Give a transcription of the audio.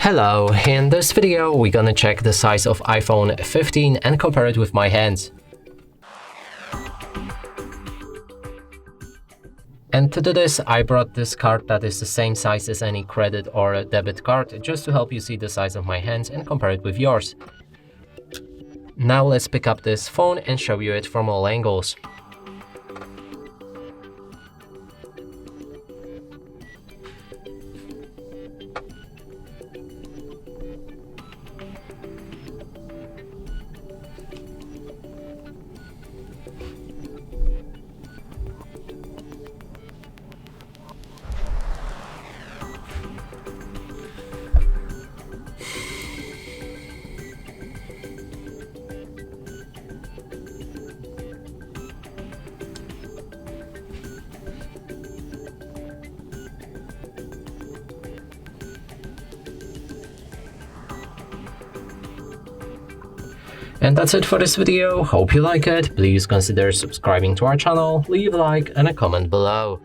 Hello, in this video we're gonna check the size of iPhone 15 and compare it with my hands. And to do this, I brought this card that is the same size as any credit or a debit card, just to help you see the size of my hands and compare it with yours. Now let's pick up this phone and show you it from all angles. And that's it for this video. Hope you like it. Please consider subscribing to our channel, leave a like and a comment below.